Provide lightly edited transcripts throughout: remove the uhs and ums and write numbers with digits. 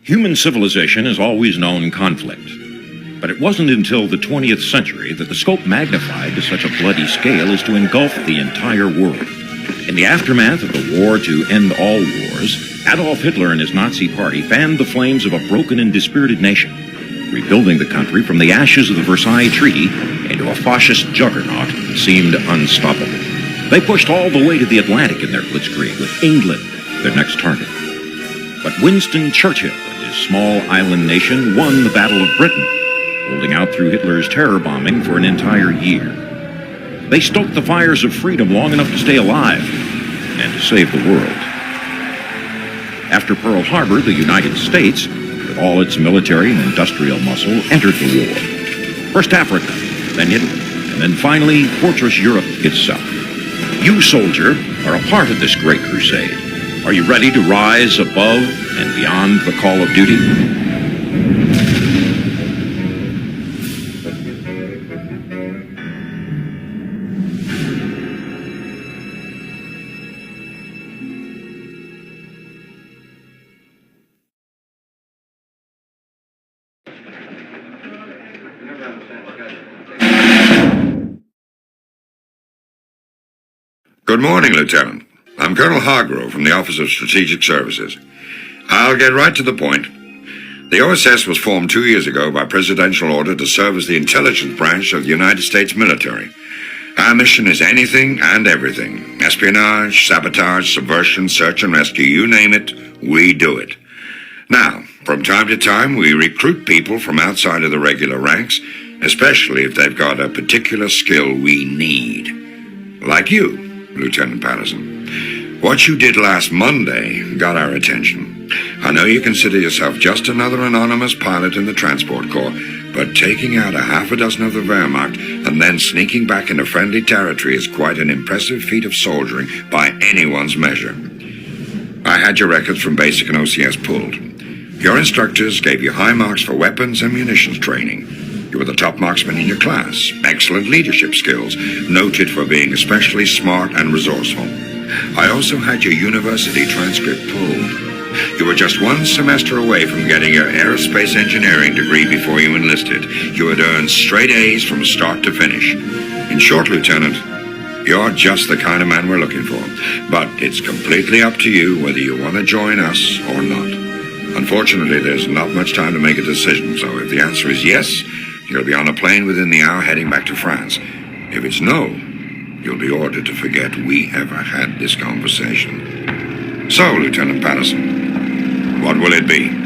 Human civilization has always known conflict. But it wasn't until the 20th century that the scope magnified to such a bloody scale as to engulf the entire world. In the aftermath of the war to end all wars, Adolf Hitler and his Nazi party fanned the flames of a broken and dispirited nation, rebuilding the country from the ashes of the Versailles Treaty into a fascist juggernaut that seemed unstoppable. They pushed all the way to the Atlantic in their blitzkrieg, with England their next target. But Winston Churchill and his small island nation won the Battle of Britain, holding out through Hitler's terror bombing for an entire year. They stoked the fires of freedom long enough to stay alive and to save the world. After Pearl Harbor, the United States, with all its military and industrial muscle, entered the war. First Africa, then Italy, and then finally Fortress Europe itself. You, soldier, are a part of this great crusade. Are you ready to rise above and beyond the call of duty? Good morning, Lieutenant. I'm Colonel Hargrove from the Office of Strategic Services. I'll get right to the point. The OSS was formed 2 years ago by presidential order to serve as the intelligence branch of the United States military. Our mission is anything and everything. Espionage, sabotage, subversion, search and rescue, you name it, we do it. Now, from time to time, we recruit people from outside of the regular ranks, especially if they've got a particular skill we need. Like you, Lieutenant Patterson. What you did last Monday got our attention. I know you consider yourself just another anonymous pilot in the Transport Corps, but taking out a half a dozen of the Wehrmacht and then sneaking back into friendly territory is quite an impressive feat of soldiering by anyone's measure. I had your records from basic and OCS pulled. Your instructors gave you high marks for weapons and munitions training. You were the top marksman in your class. Excellent leadership skills, noted for being especially smart and resourceful. I also had your university transcript pulled. You were just 1 semester away from getting your aerospace engineering degree before you enlisted. You had earned straight A's from start to finish. In short, Lieutenant, you're just the kind of man we're looking for. But it's completely up to you whether you want to join us or not. Unfortunately, there's not much time to make a decision, so if the answer is yes, you'll be on a plane within the hour heading back to France. If it's no, you'll be ordered to forget we ever had this conversation. So, Lieutenant Patterson, what will it be?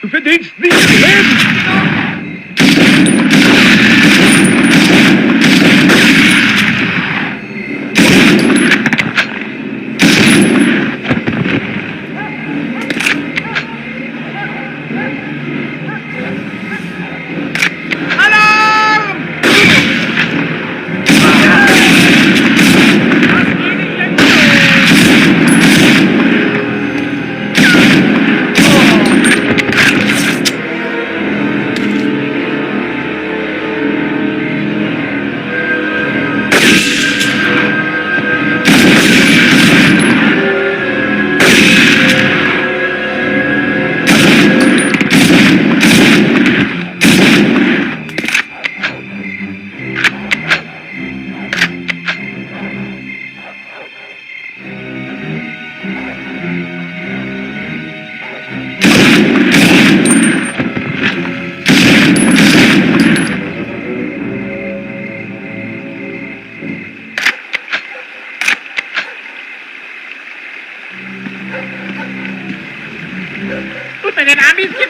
Du verdienst nicht zu leben! Lieutenant, I'm in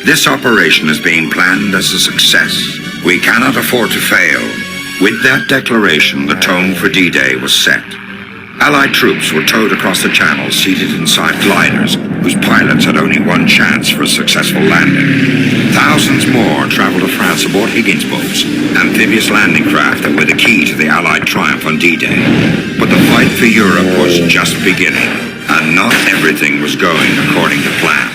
This operation is being planned as a success. We cannot afford to fail. With that declaration, the tone for D-Day was set. Allied troops were towed across the channel, seated inside gliders, whose pilots had only one chance for a successful landing. Thousands more traveled to France aboard Higgins boats, amphibious landing craft that were the key to the Allied triumph on D-Day. But the fight for Europe was just beginning, and not everything was going according to plan.